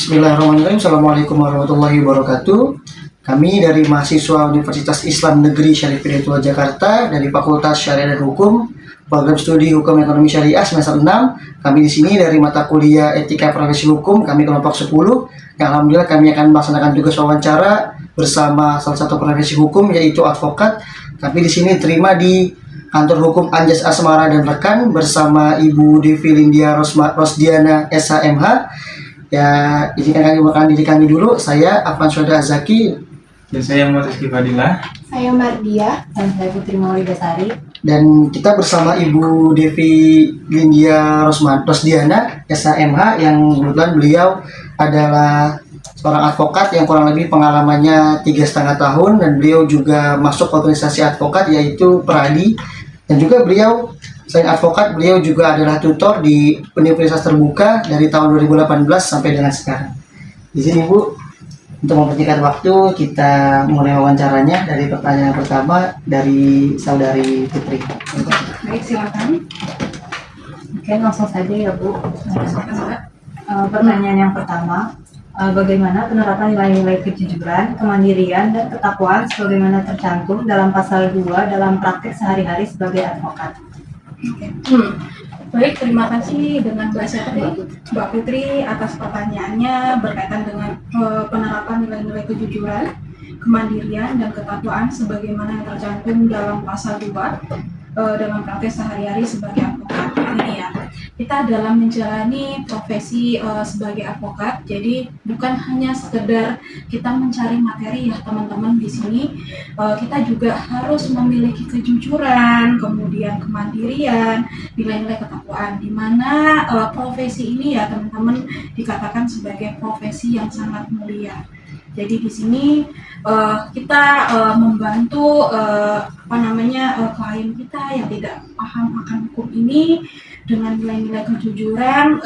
Bismillahirrahmanirrahim. Assalamualaikum warahmatullahi wabarakatuh. Kami dari mahasiswa Universitas Islam Negeri Syarif Hidayatullah Jakarta dari Fakultas Syariah dan Hukum, program studi Hukum Ekonomi Syariah semester 6. Kami di sini dari mata kuliah Etika Profesi Hukum, kami kelompok 10. Yang alhamdulillah kami akan melaksanakan tugas wawancara bersama salah satu profesi hukum yaitu advokat. Kami di sini terima di Kantor Hukum Anjas Asmara dan rekan bersama Ibu Devi Lindia Rosdiana SHMH. Ya, izinkan kami memperkenalkan diri kami dulu. Saya Afan Syuhada Azaki. Dan saya Muhammad Rizky Fadilah. Saya Mardia. Dan saya Putri Maulidasari. Dan kita bersama Ibu Devi Lindia Rosdiana SHMH yang kebetulan beliau adalah seorang advokat yang kurang lebih pengalamannya 3,5 tahun, dan beliau juga masuk organisasi advokat yaitu Peradi. Dan juga beliau selain advokat, beliau juga adalah tutor di Universitas Terbuka dari tahun 2018 sampai dengan sekarang. Di sini Bu, untuk mempersingkat waktu, kita mulai wawancaranya dari pertanyaan pertama dari saudari Putri. Baik, silakan. Oke, langsung saja ya Bu. Pertanyaan yang pertama, bagaimana penerapan nilai-nilai kejujuran, kemandirian, dan ketakwaan sebagaimana tercantum dalam pasal 2 dalam praktek sehari-hari sebagai advokat? Baik, terima kasih dengan Mbak Putri atas pertanyaannya berkaitan dengan penerapan nilai-nilai kejujuran, kemandirian, dan ketakwaan sebagaimana yang tercantum dalam pasal 2 dalam praktek sehari-hari sebagai advokat. Ini ya, kita dalam menjalani profesi sebagai advokat, jadi bukan hanya sekedar kita mencari materi ya teman-teman di sini, kita juga harus memiliki kejujuran, kemudian kemandirian, nilai-nilai ketakwaan, di mana profesi ini ya teman-teman dikatakan sebagai profesi yang sangat mulia. Jadi di sini kita membantu klien kita yang tidak paham akan hukum ini dengan nilai-nilai kejujuran,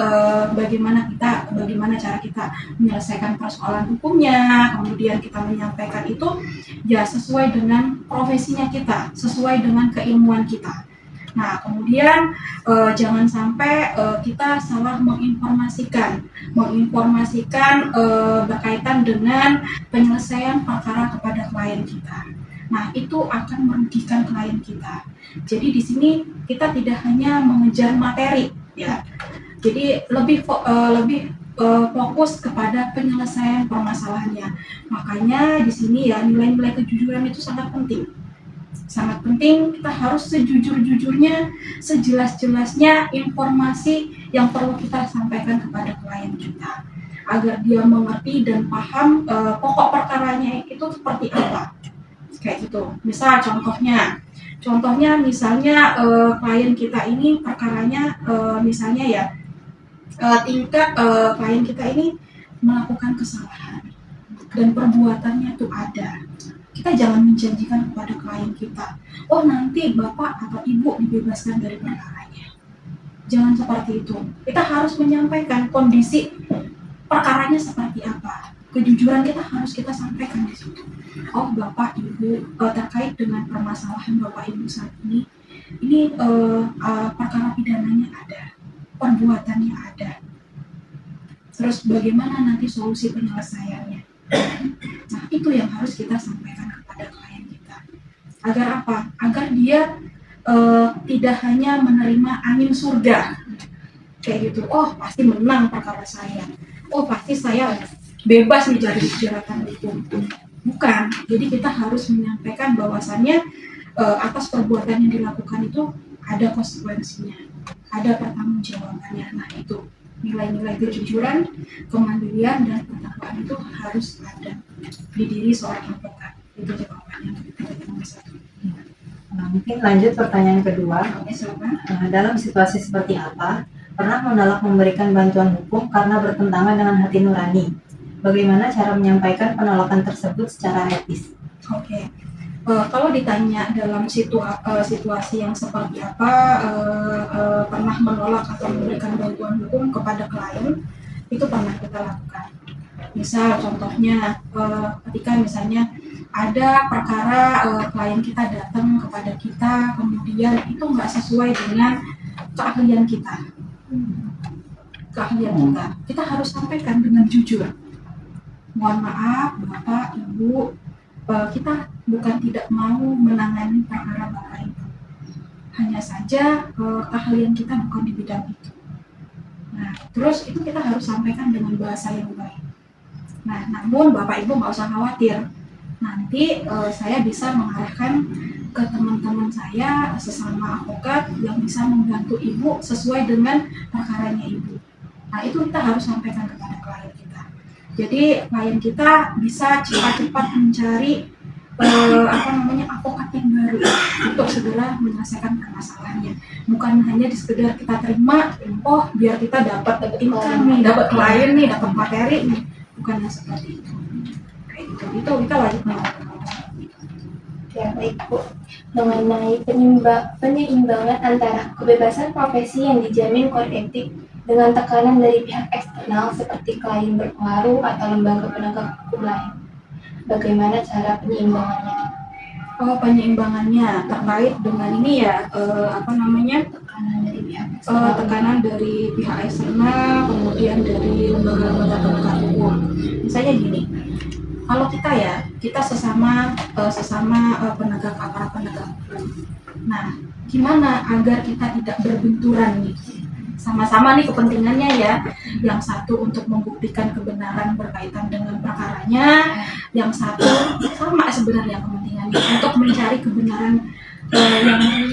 bagaimana cara kita menyelesaikan persoalan hukumnya, kemudian kita menyampaikan itu ya sesuai dengan profesinya kita, sesuai dengan keilmuan kita. Nah, kemudian jangan sampai kita salah menginformasikan berkaitan dengan penyelesaian perkara kepada klien kita. Nah, itu akan merugikan klien kita. Jadi di sini kita tidak hanya mengejar materi, ya. Jadi lebih fokus kepada penyelesaian permasalahannya. Makanya di sini ya nilai-nilai kejujuran itu sangat penting. Sangat penting, kita harus sejujur-jujurnya, sejelas-jelasnya informasi yang perlu kita sampaikan kepada klien kita, agar dia mengerti dan paham pokok perkaranya itu seperti apa. Kayak gitu. Misal contohnya misalnya klien kita ini perkaranya misalnya ya tingkat klien kita ini melakukan kesalahan dan perbuatannya itu ada. Kita jangan menjanjikan kepada klien kita, oh nanti bapak atau ibu dibebaskan dari perkaranya. Jangan seperti itu. Kita harus menyampaikan kondisi perkaranya seperti apa. Kejujuran kita harus kita sampaikan di situ. Oh bapak ibu, terkait dengan permasalahan bapak ibu saat ini perkara pidananya ada, perbuatannya ada. Terus bagaimana nanti solusi penyelesaiannya? Nah, itu yang harus kita sampaikan kepada klien kita. Agar apa? Agar dia tidak hanya menerima angin surga. Kayak gitu, oh pasti menang perkara saya. Oh pasti saya bebas nih dari jeratan hukum. Bukan. Jadi kita harus menyampaikan bahwasannya atas perbuatan yang dilakukan itu ada konsekuensinya. Ada pertanggungjawabannya. Nah, itu nilai-nilai kejujuran, kemandirian, dan ketakwaan itu harus ada di diri seorang advokat. Itu jawabannya untuk nomor 1. Mungkin lanjut pertanyaan kedua. Oke, silakan. Dalam situasi seperti apa pernah menolak memberikan bantuan hukum karena bertentangan dengan hati nurani? Bagaimana cara menyampaikan penolakan tersebut secara etis? Oke. Kalau ditanya dalam situasi yang seperti apa, pernah menolak atau memberikan bantuan hukum kepada klien, itu pernah kita lakukan. Misal contohnya ketika misalnya ada perkara klien kita datang kepada kita, kemudian itu nggak sesuai dengan keahlian kita. keahlian kita. Kita harus sampaikan dengan jujur. Mohon maaf, Bapak, Ibu, kita bukan tidak mau menangani perkara Bapak itu. Hanya saja keahlian kita bukan di bidang itu. Nah, terus itu kita harus sampaikan dengan bahasa yang baik. Nah, namun Bapak Ibu nggak usah khawatir. Nanti saya bisa mengarahkan ke teman-teman saya sesama advokat yang bisa membantu Ibu sesuai dengan perkaranya Ibu. Nah, itu kita harus sampaikan kepada klien kita. Jadi klien kita bisa cepat-cepat mencari advokat yang baru untuk segera menyelesaikan permasalahannya. Bukan hanya sekedar kita terima, oh biar kita dapat income nih, dapat klien nih, dapat materi nih. Bukannya seperti itu. Kayak gitu. Itu kita wajib melakukan. Ya baik Bu, mengenai penyeimbangan antara kebebasan profesi yang dijamin kode etik dengan tekanan dari pihak eksternal seperti klien berpengaruh atau lembaga penegak hukum lain. Bagaimana cara penyeimbangannya? Oh, penyeimbangannya terkait dengan ini ya, tekanan dari pihak eksternal, kemudian dari lembaga-lembaga penegak hukum. Misalnya gini, kalau kita sesama aparat penegak hukum. Nah, gimana agar kita tidak berbenturan nih? Sama-sama nih kepentingannya ya. Yang satu untuk membuktikan kebenaran berkaitan dengan perkaranya, yang satu sama sebenarnya kepentingannya untuk mencari kebenaran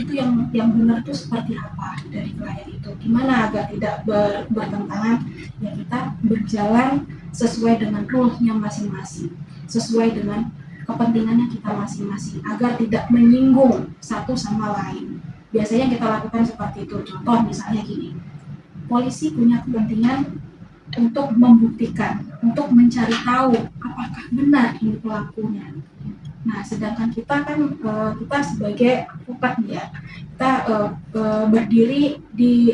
yang benar itu seperti apa dari klien itu. Gimana agar tidak bertentangan? Ya kita berjalan sesuai dengan rule-nya masing-masing, sesuai dengan kepentingannya kita masing-masing, agar tidak menyinggung satu sama lain. Biasanya kita lakukan seperti itu. Contoh misalnya gini, polisi punya kepentingan untuk membuktikan, untuk mencari tahu apakah benar ini pelakunya. Nah, sedangkan kita kan kita sebagai advokat ya, kita berdiri di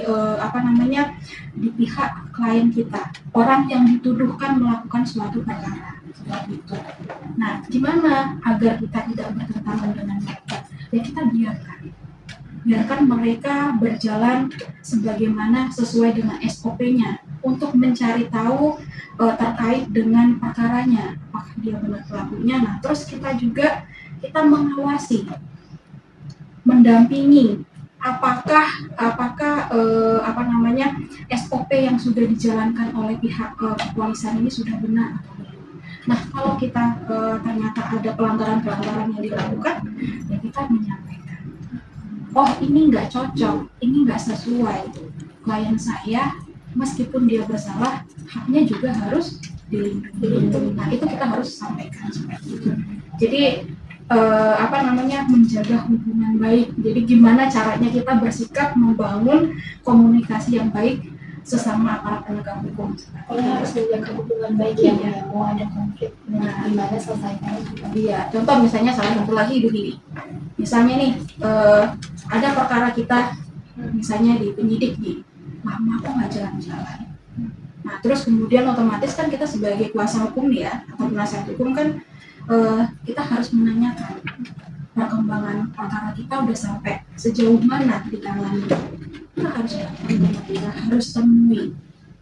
di pihak klien kita, orang yang dituduhkan melakukan suatu perkara seperti itu. Nah, gimana agar kita tidak bertentangan dengan mereka? Ya kita biarkan mereka berjalan sebagaimana sesuai dengan SOP-nya untuk mencari tahu terkait dengan perkaranya, apakah dia benar pelakunya. Nah, terus kita mengawasi, mendampingi apakah SOP yang sudah dijalankan oleh pihak kepolisian ini sudah benar atau belum. Nah, kalau kita ternyata ada pelanggaran-pelanggaran yang dilakukan, ya kita menyampaikan, oh ini nggak cocok, ini nggak sesuai. Klien saya, meskipun dia bersalah, haknya juga harus dilindungi. Nah, itu kita harus sampaikan seperti itu. Jadi menjaga hubungan baik. Jadi gimana caranya kita bersikap membangun komunikasi yang baik sesama aparat penegak hukum. Harus menjaga hubungan baik ya, mau ada konflik. Nah, gimana selesaikan juga. Iya, contoh misalnya salah satu lagi begini. Misalnya nih, ada perkara kita misalnya di penyidik nih, lama kok nggak jalan-jalan. Nah, terus kemudian otomatis kan kita sebagai kuasa hukum nih ya, atau penasihat hukum kan kita harus menanyakan perkembangan perkara kita udah sampai sejauh mana di tangan. Kita harus temui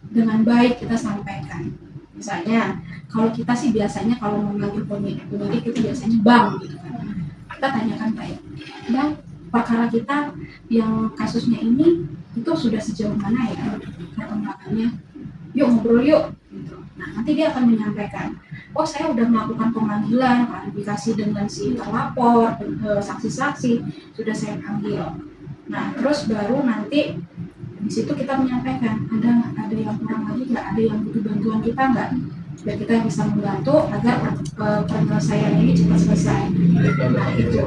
dengan baik, kita sampaikan. Misalnya, kalau kita sih biasanya kalau memanggil penyidik itu biasanya bang gitu kan. Kita tanyakan baik, bang, perkara kita yang kasusnya ini itu sudah sejauh mana ya perkembangannya? Yuk ngobrol yuk. Gitu. Nah, nanti dia akan menyampaikan, oh saya udah melakukan pemanggilan, klarifikasi dengan si terlapor, saksi-saksi sudah saya panggil. Nah, terus baru nanti di situ kita menyampaikan, ada yang kurang lagi nggak, ada yang butuh bantuan kita nggak, biar kita bisa membantu agar penyelesaian ini cepat selesai. Nah itu,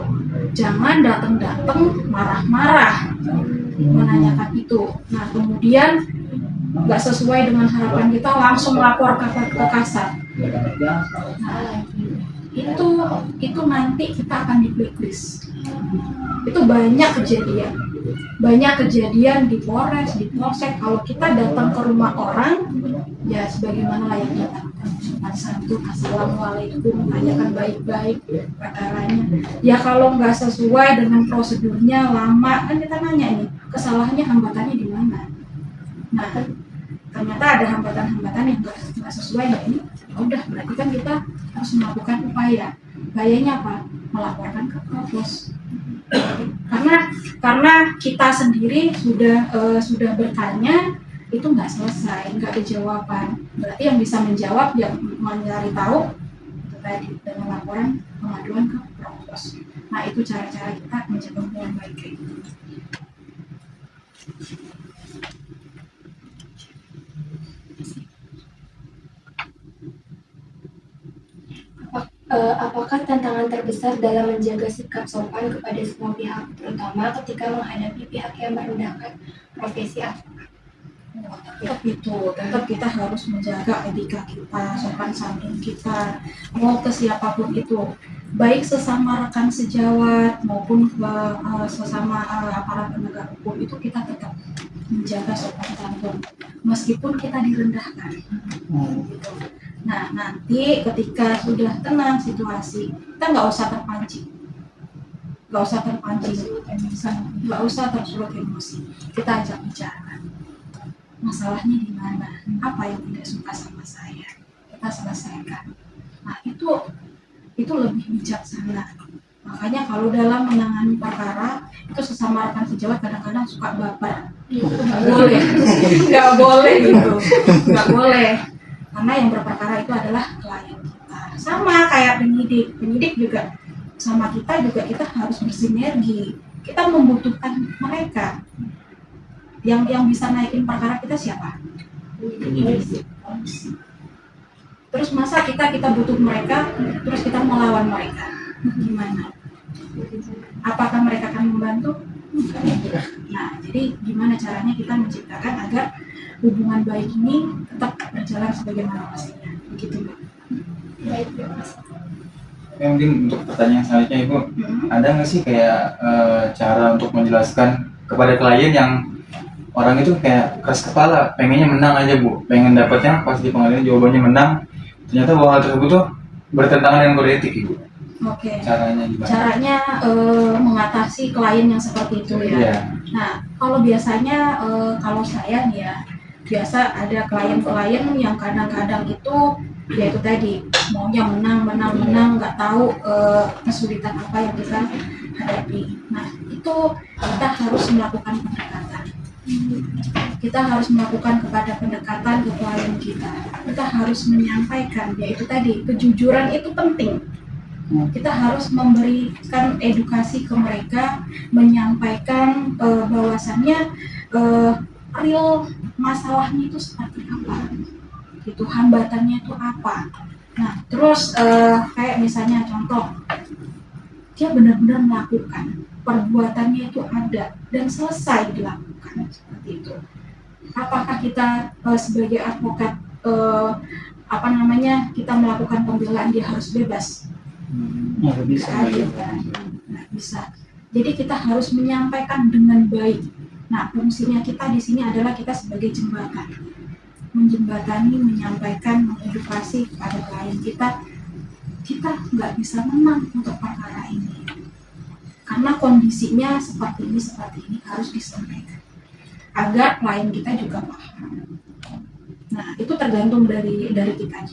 jangan datang marah-marah menanyakan itu. Nah kemudian nggak sesuai dengan harapan kita langsung lapor ke kasar. Nah itu nanti kita akan di blacklist. Itu banyak kejadian di Polres, di Polsek. Kalau kita datang ke rumah orang, ya sebagaimana layaknya sopan santun, assalamualaikum, tanyakan baik-baik perkaranya. Ya kalau nggak sesuai dengan prosedurnya lama, kan kita nanya nih kesalahannya, hambatannya di mana. Nah ternyata ada hambatan-hambatan yang nggak sesuai, ya ini ya udah berarti kan kita harus melakukan upaya. Upayanya apa? Melaporkan ke provos. Karena kita sendiri sudah bertanya, itu nggak selesai, nggak ada jawaban. Berarti yang bisa menjawab, yang mencari tahu itu tadi dengan laporan pengaduan ke provos. Nah, itu cara-cara kita menjaga hubungan baik kayak gitu. Apakah tantangan terbesar dalam menjaga sikap sopan kepada semua pihak, terutama ketika menghadapi pihak yang merendahkan profesi advokat? Tetap kita harus menjaga etika kita, sopan santun kita, mau ke siapapun itu, baik sesama rekan sejawat maupun ke sesama aparat penegak hukum, itu kita tetap menjaga sopan santun meskipun kita direndahkan. Gitu. Nah, nanti ketika sudah tenang situasi, kita nggak usah terpancing, nggak usah tersulut emosi. Kita ajak bicara, masalahnya di mana, apa yang tidak suka sama saya, kita selesaikan. Nah, itu lebih bijaksana. Makanya kalau dalam menangani perkara itu sesama rekan sejawat kadang-kadang suka baper. Itu nggak boleh gitu, nggak boleh. Karena yang berperkara itu adalah klien kita. Sama kayak penyidik juga sama kita harus bersinergi. Kita membutuhkan mereka. Yang bisa naikin perkara kita siapa? Polisi. Terus masa kita butuh mereka, terus kita melawan mereka? Gimana? Apakah mereka akan membantu? Nah, jadi gimana caranya kita menciptakan agar hubungan baik ini tetap berjalan sebagaimana mestinya, begitu Mbak. Baik, terima kasih. Mungkin untuk pertanyaan selanjutnya Ibu, ada nggak sih kayak cara untuk menjelaskan kepada klien yang orang itu kayak keras kepala, pengennya menang aja Bu, pengen dapatnya pas di pengadilan jawabannya menang, ternyata bahwa hal tersebut tuh bertentangan dengan kode etik Ibu. Oke. Caranya gimana? Caranya mengatasi klien yang seperti itu ya. Iya. Nah, kalau biasanya kalau saya nih ya, biasa ada klien-klien yang kadang-kadang itu ya itu tadi maunya menang, nggak tahu kesulitan apa yang kita hadapi. Nah, itu kita harus melakukan pendekatan. Kita harus melakukan pendekatan ke klien kita. Kita harus menyampaikan, yaitu tadi kejujuran itu penting. Kita harus memberikan edukasi ke mereka, menyampaikan bahwasannya real masalahnya itu seperti apa, itu hambatannya itu apa. Nah, terus kayak misalnya contoh, dia benar-benar melakukan perbuatannya itu ada dan selesai dilakukan seperti itu. Apakah kita sebagai advokat kita melakukan pembelaan dia harus bebas? Nggak bisa. Jadi kita harus menyampaikan dengan baik. Nah, fungsinya kita di sini adalah kita sebagai jembatan, menjembatani, menyampaikan, mengedukasi kepada klien kita. Kita nggak bisa menang untuk perkara ini, karena kondisinya seperti ini harus disampaikan agar klien kita juga paham. Nah, itu tergantung dari kita.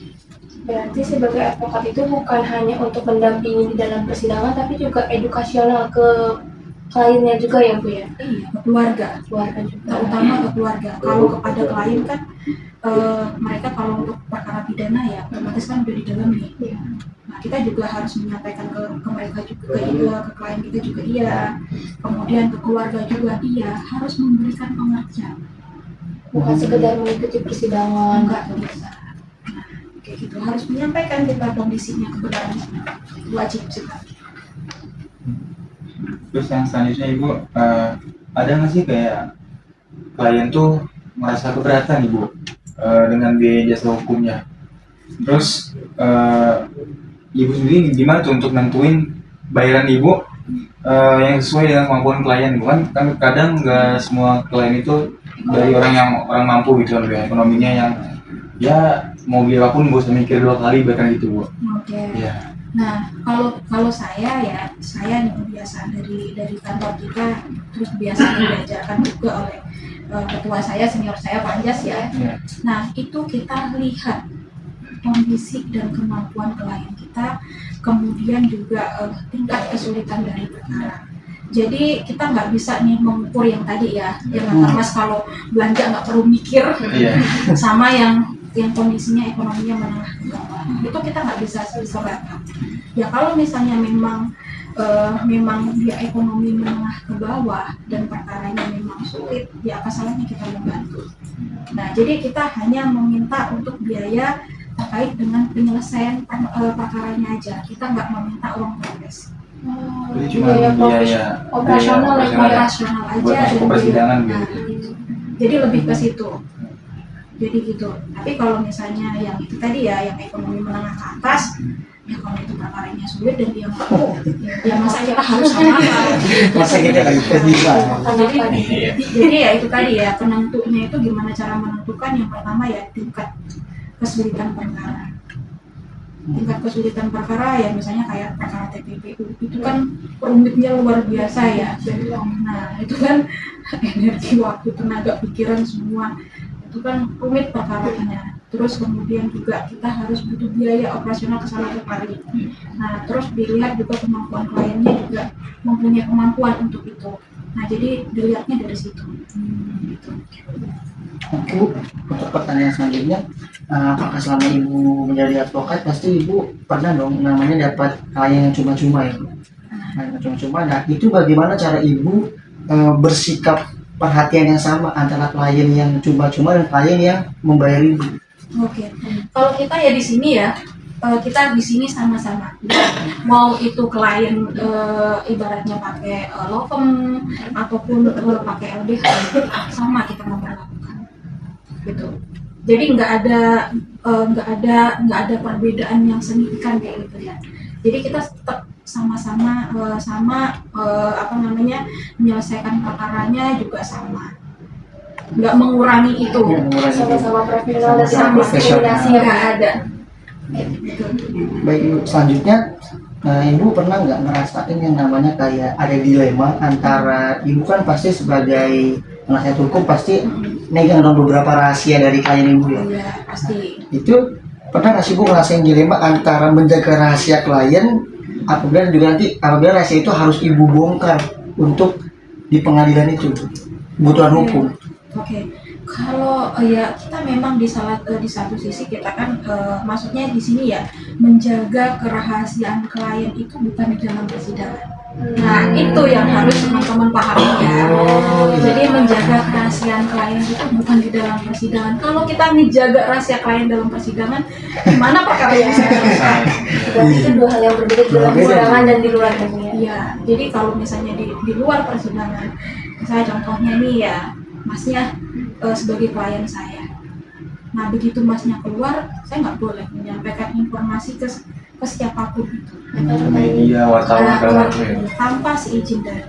Berarti sebagai advokat itu bukan hanya untuk mendampingi di dalam persidangan, tapi juga edukasional ke kliennya juga ya Bu ya? Iya, ke keluarga juga. Terutama ke keluarga. Kalau kepada klien kan mereka kalau untuk perkara pidana ya otomatis kan udah di dalam nih. Iya. Nah, kita juga harus menyampaikan ke mereka juga iya, ke klien kita juga iya. Kemudian ke keluarga juga iya, harus memberikan pengertian. Bukan sekedar mengikuti persidangan. Enggak bisa. Nah, kayak gitu harus menyampaikan kita kondisinya, kebenaran wajib juga. Terus yang selanjutnya Ibu, ada nggak sih kayak klien tuh merasa keberatan Ibu dengan biaya jasa hukumnya? Terus Ibu sendiri gimana tuh untuk nentuin bayaran Ibu yang sesuai dengan kemampuan klien? Bukan kan kadang nggak semua klien itu dari orang mampu gitu kan, ekonominya yang ya mau beli apapun gak usah mikir 2 kali bahkan gitu Bu. Oke. Iya. Nah, kalau saya nih kebiasaan dari kantor kita, terus biasa diajarkan juga oleh ketua saya, senior saya Pak Anjas ya. Iya. Nah, itu kita lihat kondisi dan kemampuan klien kita, kemudian juga tingkat kesulitan dari perkara. Jadi kita nggak bisa nih mengukur yang tadi ya, yang kata Mas kalau belanja nggak perlu mikir, Iya. sama yang kondisinya ekonominya menengah ke bawah. Itu kita nggak bisa separatkan. Ya kalau misalnya memang dia ekonomi menengah ke bawah dan perkaranya memang sulit, ya apa salahnya kita membantu. Nah, jadi kita hanya meminta untuk biaya terkait dengan penyelesaian perkaranya aja. Kita nggak meminta uang progres. Jadi cuma biaya operasional biaya Operasional aja buat masuk ke dan persidangan biaya. gitu. Jadi lebih ke situ. Jadi gitu. Tapi kalau misalnya yang itu tadi ya, yang ekonomi menengah ke atas, ya kalau itu perkaranya sulit dan dia mampu, ya masa kita harus sama. Masa kita bisa. Jadi ya itu tadi ya, penentunya itu gimana cara menentukan. Yang pertama ya tingkat kesulitan perkara. Tingkat kesulitan perkara ya misalnya kayak perkara TPPU itu kan rumitnya luar biasa ya. Nah itu kan energi, waktu, tenaga, pikiran semua itu kan rumit perkaranya. Terus kemudian juga kita harus butuh biaya operasional ke sana kemari. Nah terus dilihat juga kemampuan kliennya juga mempunyai kemampuan untuk itu. Nah jadi dilihatnya dari situ. Gitu. Oke Bu, untuk pertanyaan selanjutnya, apakah selama Ibu menjadi advokat pasti Ibu pernah dong namanya dapat klien yang cuma-cuma ya Bu? Nah, cuma-cuma, nah itu bagaimana cara Ibu bersikap perhatian yang sama antara klien yang cuma-cuma dan klien yang membayar Ibu? Oke, kalau kita ya di sini ya, kita di sini sama-sama. Mau itu klien ibaratnya pakai law firm ataupun pakai LBH, sama kita memperlakukan. Gitu. Jadi nggak ada perbedaan yang signifikan kayak gitu ya. Jadi kita tetap sama-sama menyelesaikan perkaranya juga sama. Nggak mengurangi itu. Sama-sama profesional dan Sama-sama diskriminasi Nggak ada. Baik Ibu, selanjutnya Ibu pernah nggak ngerasain yang namanya kayak ada dilema antara Ibu kan pasti sebagai penasihat hukum pasti megang dong beberapa rahasia dari klien Ibu ya. Iya, pasti. Itu pernah nggak sih Bu ngerasain dilema antara menjaga rahasia klien apabila rahasia itu harus Ibu bongkar untuk di pengadilan itu kebutuhan hukum? Oke, kalau ya kita memang di satu sisi kita kan maksudnya di sini ya menjaga kerahasiaan klien itu bukan di dalam persidangan. Nah itu yang harus teman-teman pahami ya. Jadi menjaga kerahasiaan klien itu bukan di dalam persidangan. Kalau kita menjaga rahasia klien dalam persidangan, gimana perkara yang bisa selesai? Berarti itu dua hal yang berbeda di dalam persidangan dan di luar dunia. Iya, jadi kalau misalnya di luar persidangan, misalnya contohnya nih ya, masnya sebagai klien saya. Nah begitu masnya keluar, saya nggak boleh menyampaikan informasi ke siapapun itu. Media, wartawan segala macam ya. Tanpa seizin dari.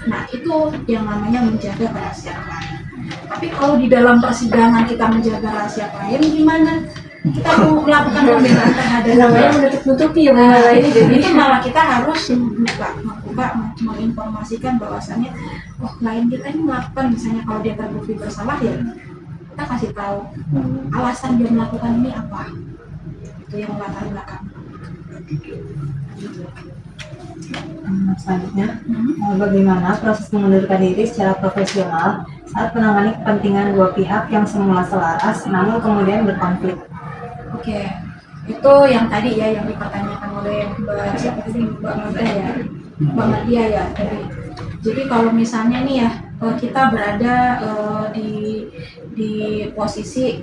Nah itu yang namanya menjaga rahasia klien. Tapi kalau di dalam persidangan kita menjaga rahasia klien gimana? Kita mau melakukan pembelaan terhadap Namanya menutup-nutupi ya ini. jadi itu malah kita harus membuka, menginformasikan bahwasannya, oh klien kita ini melakukan misalnya kalau dia terbukti bersalah ya kita kasih tahu alasan dia melakukan ini apa. Itu yang latar belakang. Selanjutnya, bagaimana proses mengundurkan diri secara profesional saat menangani kepentingan dua pihak yang semula selaras namun kemudian berkonflik? Oke, itu yang tadi ya yang dipertanyakan oleh Mbak siapa tadi Mbak Madia ya tadi. Jadi kalau misalnya nih ya kita berada di posisi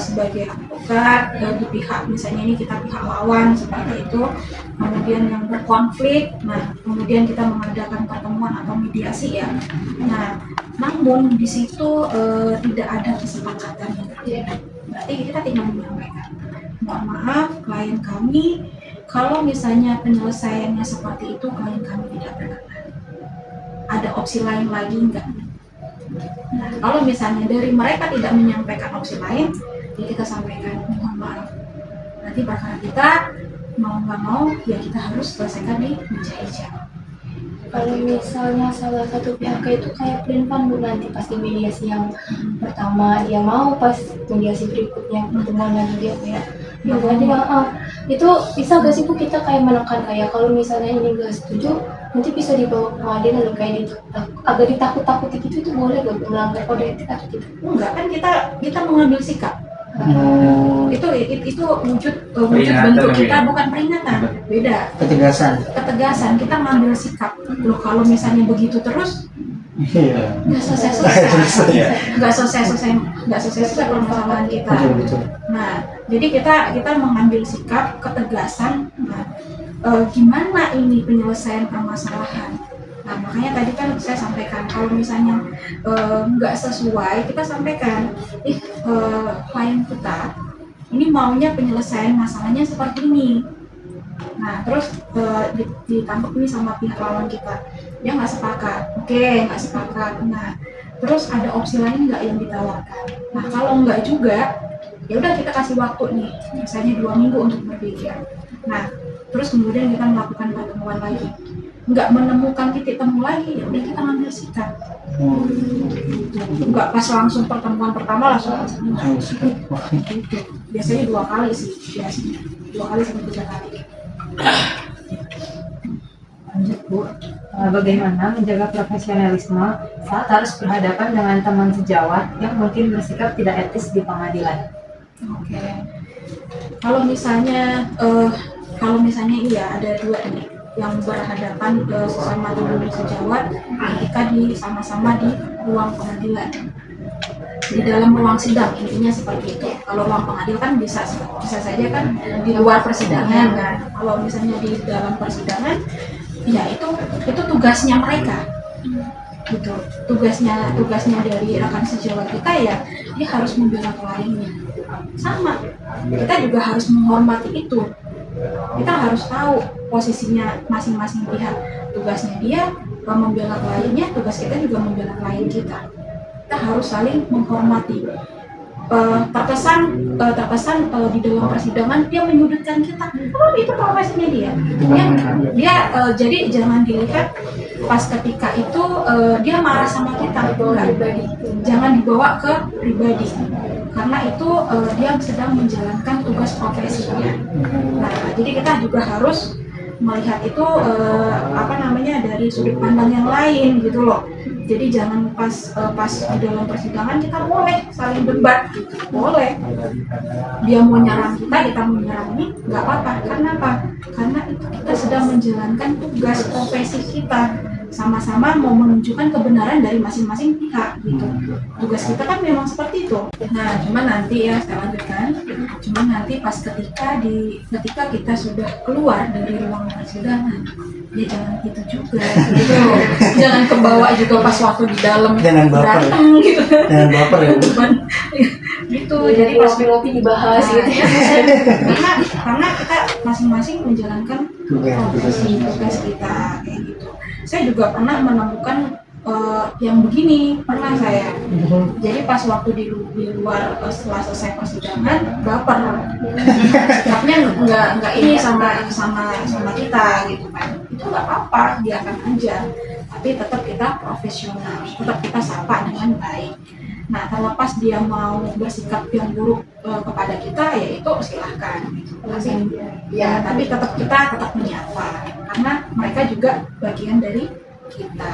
sebagai advokat di pihak misalnya ini kita pihak lawan seperti itu, kemudian yang berkonflik, nah kemudian kita mengadakan pertemuan atau mediasi ya. Nah, namun di situ tidak ada kesepakatan yang terjadi. Berarti kita tinggal menyampaikan, mohon maaf klien kami kalau misalnya penyelesaiannya seperti itu klien kami tidak berkenan. Ada opsi lain lagi enggak? Nah, kalau misalnya dari mereka tidak menyampaikan opsi lain, ya kita sampaikan mohon maaf. Nanti perkara kita mau nggak mau ya kita harus selesaikan di meja ijab. Kalau misalnya salah satu pihaknya itu kayak pelin-pelan Bu, nanti pas di mediasi yang pertama dia mau, pas mediasi berikutnya pertemuan lagi dia kayak ya udah deh, itu bisa gak sih Bu kita kayak menekan kayak kalau misalnya ini gak setuju nanti bisa dibawa ke pengadilan lalu kayak agak ditakut-takuti gitu, itu boleh gak Bu melanggar kode etik atau tidak? Enggak, kan kita mengambil sikap. Itu wujud Peringatan bentuk lebih kita, ya? bukan peringatan, beda. Ketegasan. Kita mengambil sikap. Loh, kalau misalnya begitu terus Iya. nggak selesai Iya. nggak selesai permasalahan kita. Betul. Nah, jadi kita mengambil sikap ketegasan. Nah, gimana ini penyelesaian permasalahan? Nah, makanya tadi kan saya sampaikan kalau misalnya nggak sesuai, kita sampaikan, klien kita ini maunya penyelesaian masalahnya seperti ini. Nah, terus ditangkap nih sama pihak lawan kita, dia nggak sepakat. Oke, nggak sepakat. Nah, terus ada opsi lain nggak yang ditawarkan? Nah, kalau nggak juga, ya udah kita kasih waktu nih, misalnya 2 minggu untuk berpikir. Nah, terus kemudian kita melakukan pertemuan lagi. Nggak menemukan titik temu lagi, ya udah kita ngambil sikap. Nggak pas langsung pertemuan pertama langsung gitu. Biasanya 2 kali sih, biasanya 2 kali sampai 3 kali. Lanjut Bu, bagaimana menjaga profesionalisme saat harus berhadapan dengan teman sejawat yang mungkin bersikap tidak etis di pengadilan? Oke. Kalau misalnya iya ada 2 nih yang berhadapan sesama teman sejawat ketika sama-sama di ruang pengadilan, di dalam ruang sidang, intinya seperti itu. Kalau ruang pengadilan kan bisa saja kan di luar persidangan kan. Kalau misalnya di dalam persidangan, ya itu tugasnya mereka. Gitu. Tugasnya dari rekan sejawat kita ya, dia harus membela kliennya. Sama, kita juga harus menghormati itu. Kita harus tahu posisinya masing-masing pihak. Tugasnya dia membela kliennya, tugas kita juga membela klien kita. Kita harus saling menghormati. Terkesan di dalam persidangan dia menyudutkan kita. Itu profesinya dia. Jadi jangan dilihat pas ketika itu dia marah sama kita, pribadi. Jangan dibawa ke pribadi. Karena itu dia sedang menjalankan tugas profesinya. Nah, jadi kita juga harus melihat itu dari sudut pandang yang lain gitu loh. Jadi jangan pas di dalam persidangan kita boleh saling debat, gitu. Boleh. Dia mau nyerang kita mau nyerang ini, nggak apa-apa. Karena apa? Karena itu kita sedang menjalankan tugas profesi kita. Sama-sama mau menunjukkan kebenaran dari masing-masing pihak gitu. Tugas kita kan memang seperti itu. Nah, cuman nanti ya saya lanjutkan. Cuman nanti pas ketika kita sudah keluar dari ruang persidangan, ya jangan gitu juga gitu. Jangan kebawa juga pas waktu di dalam Jangan baper. berantem gitu. Jangan baper ya Bu. Gitu. Jadi pas ngopi-ngopi dibahas gitu ya. karena kita masing-masing menjalankan tugas kita kayak gitu. Saya juga pernah menemukan yang begini, pernah saya. Jadi pas waktu di luar setelah selesai persidangan baper, sikapnya nggak ini sama kita gitu kan. Itu nggak apa-apa, biarkan aja. Tapi tetap kita profesional, tetap kita sapa dengan baik. Nah, terlepas dia mau bersikap yang buruk kepada kita, ya itu silahkan. Tapi tetap kita menyapa, karena mereka juga bagian dari kita.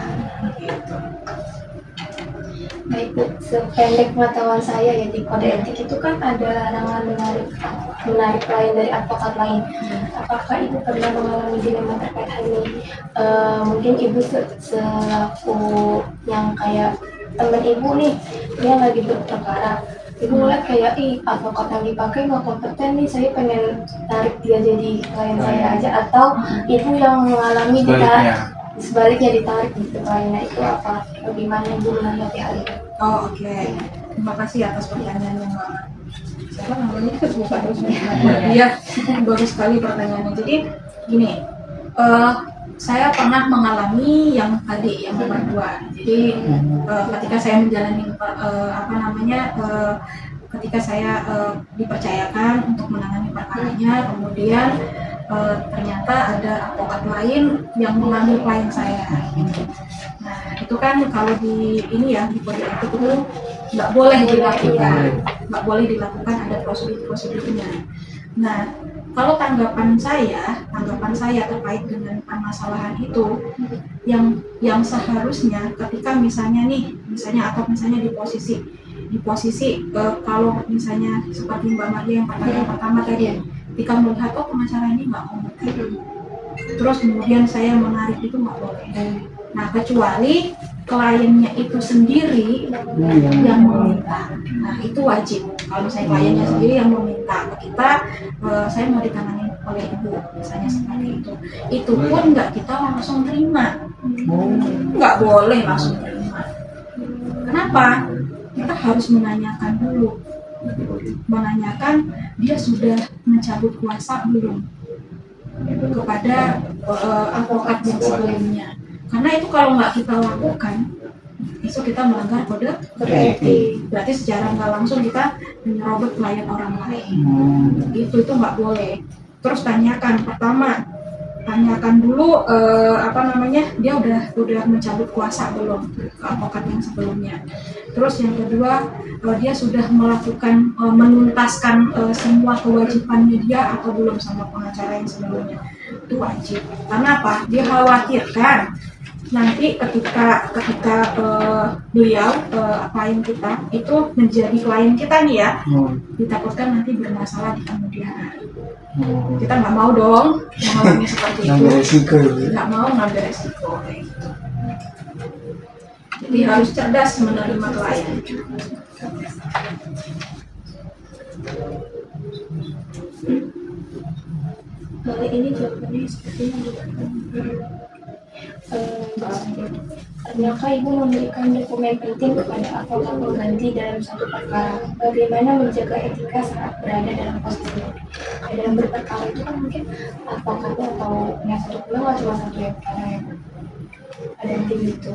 Gitu. Baik Bu, sependek pengetahuan saya ya di kode etik itu kan ada larangan menarik klien dari advokat lain. Apakah Ibu pernah mengalami dilema terkait hal ini? Mungkin Ibu selaku yang kayak teman Ibu nih, dia lagi berperkara. Ibu ngeliat kayak, advokat yang dipakai nggak kompeten nih, saya pengen tarik dia jadi klien saya aja. Atau Ibu yang mengalami sebaliknya ditarik gitu kliennya, itu apa? Bagaimana Ibu menanggapi hal itu? Oh, oke. Terima kasih atas pertanyaannya Mbak. Siapa namanya? Bukan Iya, bagus sekali pertanyaannya. Jadi gini, saya pernah mengalami yang tadi yang nomor 2. Jadi ketika saya menjalani ketika saya dipercayakan untuk menangani perkaranya, kemudian ternyata ada advokat lain yang mengambil klien saya. Nah itu kan kalau di ini ya di kode etik itu nggak boleh dilakukan, ada prosedur-prosedurnya. Nah kalau tanggapan saya terkait dengan permasalahan itu, yang seharusnya ketika misalnya di posisi kalau misalnya seperti Mbak Maria yang pertama tadi, ketika melihat pengacara ini nggak kompeten, terus kemudian saya menarik, itu nggak boleh. Nah kecuali kliennya itu sendiri yang meminta, nah itu wajib. Kalau misalnya kliennya sendiri yang meminta ke kita, saya mau ditangani oleh ibu, misalnya seperti itu pun nggak kita langsung terima, nggak boleh langsung terima. Kenapa? Kita harus menanyakan dulu, dia sudah mencabut kuasa belum kepada advokat yang sebelumnya. Karena itu kalau nggak kita lakukan, itu kita melanggar kode etik. Berarti secara nggak langsung kita menyerobot klien orang lain. Itu nggak boleh. Terus tanyakan dulu dia udah mencabut kuasa belum ke advokat yang sebelumnya. Terus yang kedua, dia sudah melakukan menuntaskan semua kewajibannya dia atau belum sama pengacara yang sebelumnya. Itu wajib. Karena apa? Dia khawatirkan nanti ketika beliau klien kita itu menjadi klien kita nih ya, ditakutkan nanti bermasalah di kemudian hari. Kita nggak mau dong mengalami seperti itu, nggak mau ngambil resiko kayak gitu. Jadi harus cerdas menerima klien. Boleh ini jawabannya sepertinya ternyata ibu memberikan dokumen penting kepada advokat pengganti dalam satu perkara. Bagaimana menjaga etika saat berada dalam posisi dalam berperkara itu kan mungkin advokatnya atau yang satu nggak cuma satu yang perkara yang ada tim itu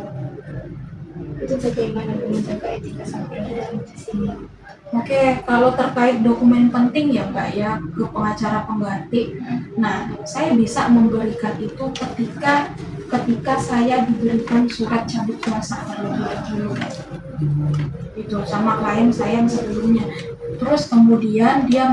bagaimana menjaga etika saat berada dalam posisi ini? Oke, kalau terkait dokumen penting ya Mbak ya ke pengacara pengganti. Nah, saya bisa memberikan itu ketika saya diberikan surat cabut kuasa dulu. Itu sama klien saya yang sebelumnya. Terus kemudian dia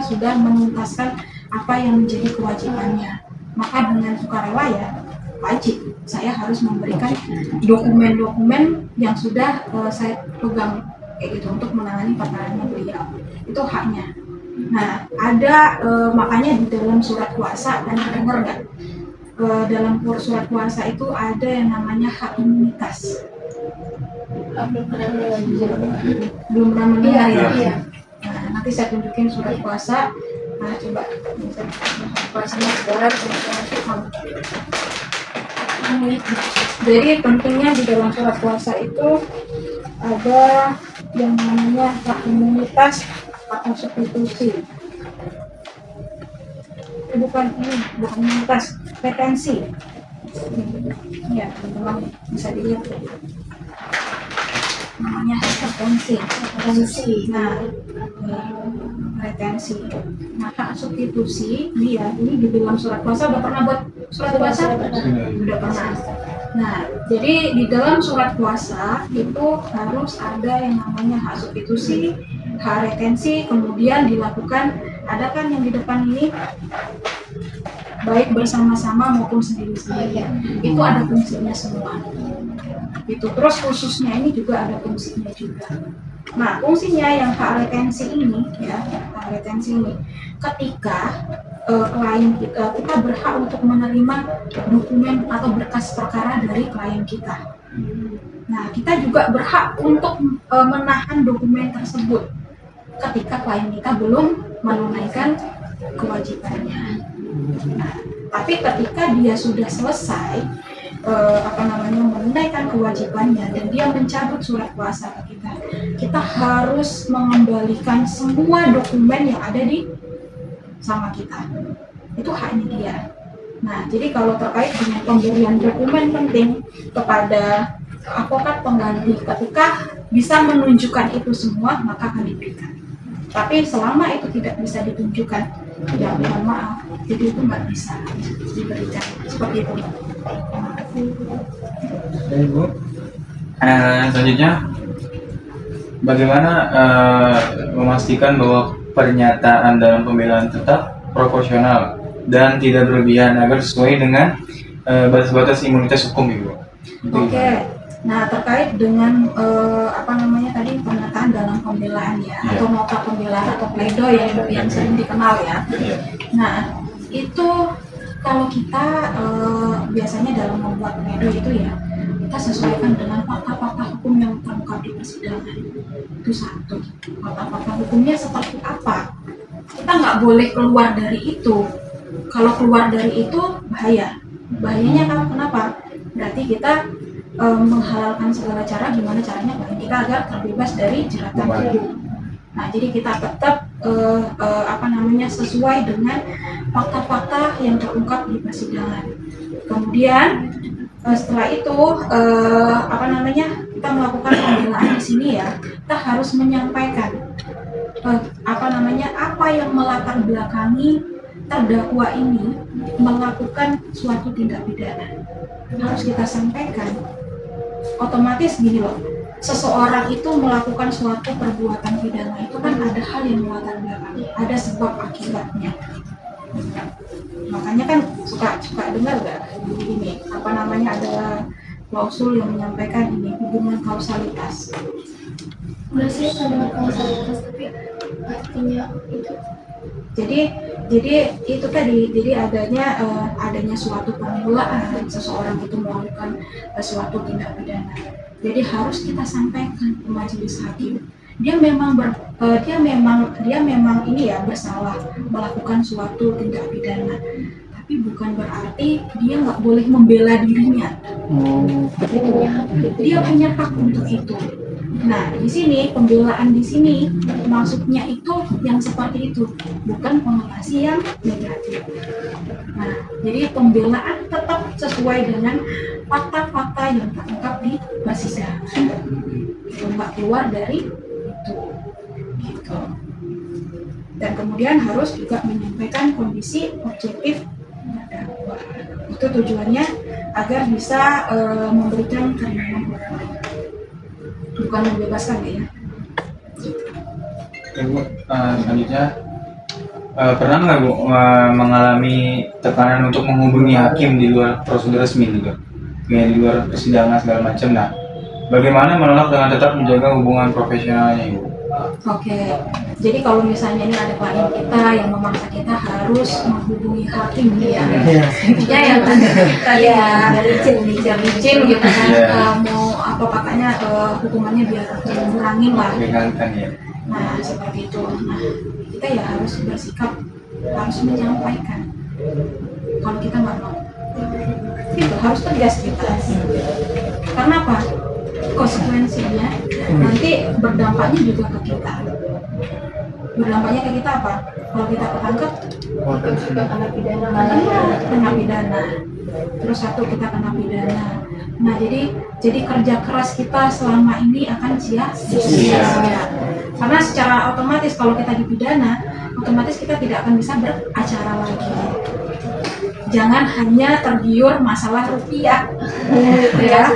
sudah menuntaskan apa yang menjadi kewajibannya. Maka dengan sukarela ya wajib saya harus memberikan dokumen-dokumen yang sudah saya pegang kayak gitu untuk menangani perkaranya beliau. Itu haknya. Nah, ada makanya di dalam surat kuasa, dan dengar nggak? Dalam surat kuasa itu ada yang namanya hak imunitas. Belum pernah mendengar ya? Iya. Nah, nanti saya tunjukin surat kuasa. Nah, coba surat kuasanya sebentar. Jadi pentingnya di dalam surat kuasa itu ada yang namanya hak imunitas atau substitusi. Bukan imunitas, retensi. Ya, teman-teman bisa dilihat. Namanya retensi. Nah, retensi. Nah, hak substitusi ini di dalam surat kuasa. Udah pernah buat surat kuasa? Udah pernah. Nah, jadi di dalam surat kuasa itu harus ada yang namanya hak substitusi, hak retensi, kemudian dilakukan, ada kan yang di depan ini, baik bersama-sama maupun sendiri-sendiri. Itu ada fungsinya semua. Itu terus khususnya ini juga ada fungsinya juga. Nah, fungsinya yang hak retensi ini ya, hak retensi ini ketika klien kita berhak untuk menerima dokumen atau berkas perkara dari klien kita. Nah, kita juga berhak untuk menahan dokumen tersebut ketika klien kita belum menunaikan kewajibannya. Nah, tapi ketika dia sudah selesai menunaikan kewajibannya dan dia mencabut surat kuasa ke kita harus mengembalikan semua dokumen yang ada di sama kita. Itu haknya dia. Nah, jadi kalau terkait dengan pemberian dokumen penting kepada advokat pengganti, ketika bisa menunjukkan itu semua maka akan diberikan. Tapi selama itu tidak bisa ditunjukkan ya mohon maaf, jadi itu nggak bisa diberikan seperti itu. Oke, Bu. Selanjutnya, bagaimana memastikan bahwa pernyataan dalam pembelaan tetap proporsional dan tidak berlebihan agar sesuai dengan batas-batas imunitas hukum, Ibu? Itu Oke, gimana? nah terkait dengan apa namanya tadi pernyataan dalam pembelaan ya, Iya. atau nota pembelaan atau pledoi yang sering dikenal ya. Iya. Nah itu kalau kita biasanya dalam membuat pledoi itu ya, kita sesuaikan dengan fakta-fakta hukum yang terungkap di persidangan. Itu satu. Fakta-fakta hukumnya seperti apa? Kita nggak boleh keluar dari itu. Kalau keluar dari itu bahaya. Bahayanya kenapa? Berarti kita menghalalkan segala cara, gimana caranya bagi kita agar terbebas dari jeratan hukum. Nah, jadi kita tetap sesuai dengan fakta-fakta yang terungkap di persidangan. Kemudian setelah itu kita melakukan pembelaan di sini ya, kita harus menyampaikan apa yang melatar belakangi terdakwa ini melakukan suatu tindak pidana. Harus kita sampaikan. Otomatis gini loh, seseorang itu melakukan suatu perbuatan pidana itu kan ada hal yang melatar belakangi, ada sebab akibatnya. Makanya kan suka dengar nggak ini ada klausul yang menyampaikan ini hubungan kausalitas. Udah sih ada kausalitas, tapi artinya itu. Jadi itu tadi, jadi adanya suatu permulaan seseorang itu melakukan suatu tindak pidana. Jadi harus kita sampaikan ke majelis hakim. Dia memang ini ya bersalah melakukan suatu tindak pidana. Tapi bukan berarti dia nggak boleh membela dirinya. Dia punya hak untuk itu. Nah, di sini pembelaan di sini maksudnya itu yang seperti itu, bukan konotasi yang negatif. Nah, jadi pembelaan tetap sesuai dengan fakta-fakta yang terungkap di persidangan. Nggak keluar dari itu, gitu. Dan kemudian harus juga menyampaikan kondisi objektif terdakwa. Itu tujuannya agar bisa memberikan keringanan orang lain. Bukan membebaskan ya. Ibu, selanjutnya pernah nggak Bu mengalami tekanan untuk menghubungi hakim di luar prosedur resmi gitu, kayak di luar persidangan segala macam? Nah, bagaimana menolak dengan tetap menjaga hubungan profesionalnya, Ibu? Oke, jadi kalau misalnya ini ada klien kita yang memaksa kita harus menghubungi hakim ya, intinya yang tadi ya licin gitu kan, mau apa pakainya hukumannya biar kurangin lah. Ringankan ya. Nah seperti itu. Nah kita ya harus bersikap, harus menyampaikan kalau kita nggak mau. Itu harus tegas kita. Karena apa? Konsekuensinya nanti berdampaknya juga ke kita. Berdampaknya ke kita apa? Kalau kita ketangkep, Itu juga kena pidana kena pidana. Terus satu kita kena pidana. Nah jadi kerja keras kita selama ini akan sia-sia. Karena secara otomatis kalau kita dipidana, otomatis kita tidak akan bisa beracara lagi. Jangan hanya tergiur masalah rupiah, ya.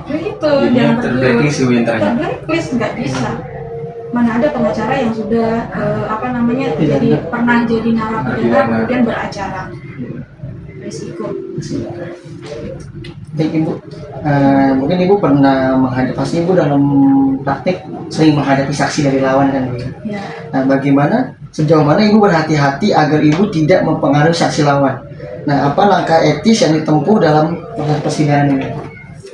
Itu jangan tergiur. Terblacklist nggak bisa. Mana ada pengacara yang sudah pernah jadi narapidana kemudian beracara. Risiko. Baik Ibu, mungkin Ibu pernah menghadapi, pasti Ibu dalam praktik sering menghadapi saksi dari lawan kan Bu? Ya. Nah, bagaimana sejauh mana Ibu berhati-hati agar Ibu tidak mempengaruhi saksi lawan? Nah, apa langkah etis yang ditempuh dalam proses persidangan ini?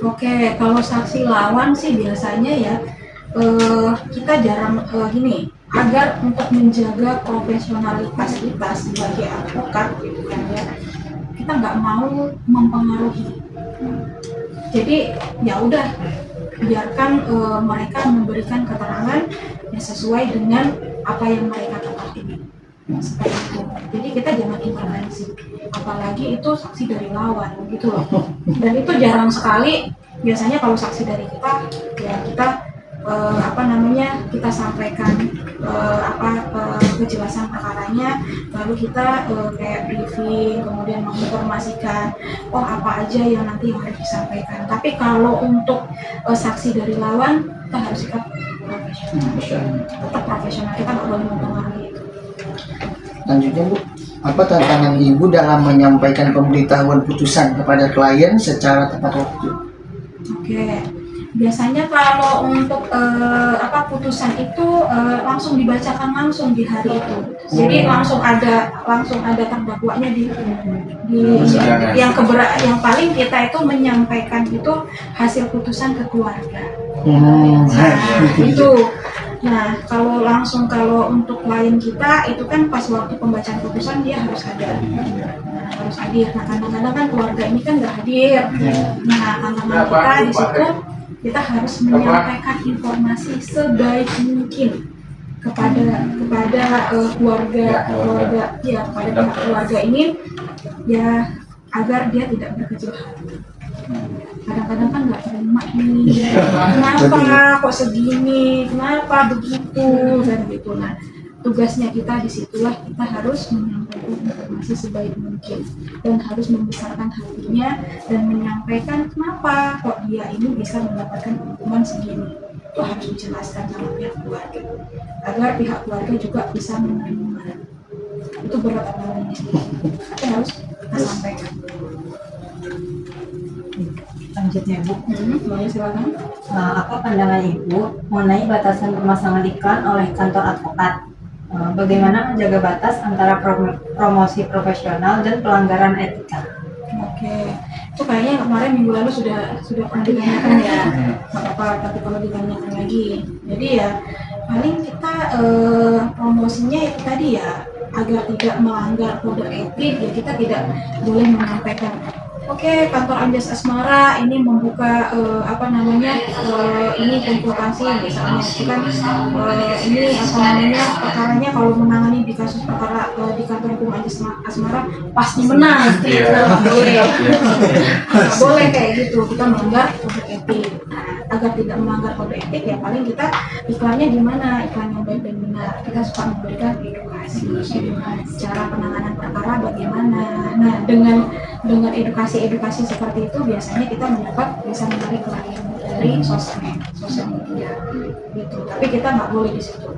Oke, kalau saksi lawan sih biasanya ya kita jarang gini, agar untuk menjaga profesionalitas kita sebagai advokat gitu kan ya, kita nggak mau mempengaruhi. Jadi ya udah biarkan mereka memberikan keterangan yang sesuai dengan apa yang mereka ketahui. Seperti itu. Jadi kita jangan intervensi, apalagi itu saksi dari lawan gitu loh. Dan itu jarang sekali. Biasanya kalau saksi dari kita, ya kita kita sampaikan kejelasan perkaranya, lalu kita kayak briefing, kemudian menginformasikan apa aja yang nanti harus disampaikan. Tapi kalau untuk saksi dari lawan, kita harus sikap profesional, tetap profesional, kita nggak boleh mempengaruhi itu. Lanjutnya Bu, apa tantangan Ibu dalam menyampaikan pemberitahuan putusan kepada klien secara tepat waktu? Oke, biasanya kalau untuk putusan itu langsung dibacakan langsung di hari itu. Jadi langsung ada terdakwanya di yang paling kita itu menyampaikan itu hasil putusan ke keluarga. Itu. Nah, kalau untuk klien kita itu kan pas waktu pembacaan putusan dia harus ada. Harus hadir. Nah, kadang-kadang kan keluarga ini kan nggak hadir. Nah, tantangan kita di situ kita harus menyampaikan informasi sebaik mungkin kepada keluarga ini ya, agar dia tidak berkecil hati. Kadang-kadang kan nggak terima nih, kenapa kok segini, kenapa begitu dan gitu. Nah, tugasnya kita disitulah kita harus menyampaikan informasi sebaik mungkin dan harus membesarkan hatinya dan menyampaikan kenapa kok dia ini bisa mendapatkan hukuman segini. Itu harus dijelaskan sama pihak keluarga agar pihak keluarga juga bisa menerima. Itu berat awalnya, tapi harus kita sampaikan. Lanjutnya Bu, Boleh silakan. apa pandangan Ibu mengenai batasan pemasangan iklan oleh kantor advokat? Bagaimana menjaga batas antara promosi profesional dan pelanggaran etika? Oke, itu kayaknya kemarin minggu lalu sudah pernah ditanyakan ya, nggak apa-apa, tapi kalau ditanyakan lagi, jadi ya paling kita promosinya itu tadi ya, agar tidak melanggar kode etik, ya kita tidak boleh menyampaikan. Oke, kantor Anjas Asmara ini membuka ini konsultasi misalnya, itu kan ini perkaranya kalau menangani di kasus perkara di kantor hukum Anjas Asmara pasti menang, nggak boleh kayak gitu, kita melanggar kode etik. Agar tidak melanggar kode etik ya paling kita iklannya gimana, iklan yang baik dan benar, kita suka memberikan edukasi cara penanganan perkara bagaimana. Nah, dengan edukasi seperti itu biasanya kita bisa menarik klien dari sosial media gitu. Tapi kita nggak boleh di situ.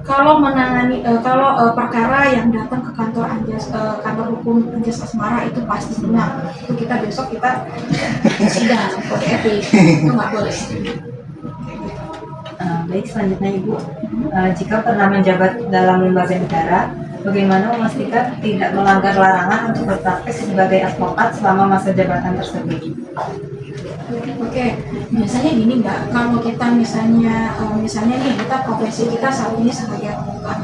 Kalau menangani perkara yang datang ke kantor hukum Anjas Asmara itu pasti menang. Itu kita besok sidang kode etik, itu nggak boleh. Baik, selanjutnya Ibu, jika pernah menjabat dalam lembaga negara, bagaimana memastikan tidak melanggar larangan untuk berpraktek sebagai advokat selama masa jabatan tersebut? Oke, biasanya gini Mbak, kalau kita misalnya nih kita profesi kita saat ini sebagai advokat,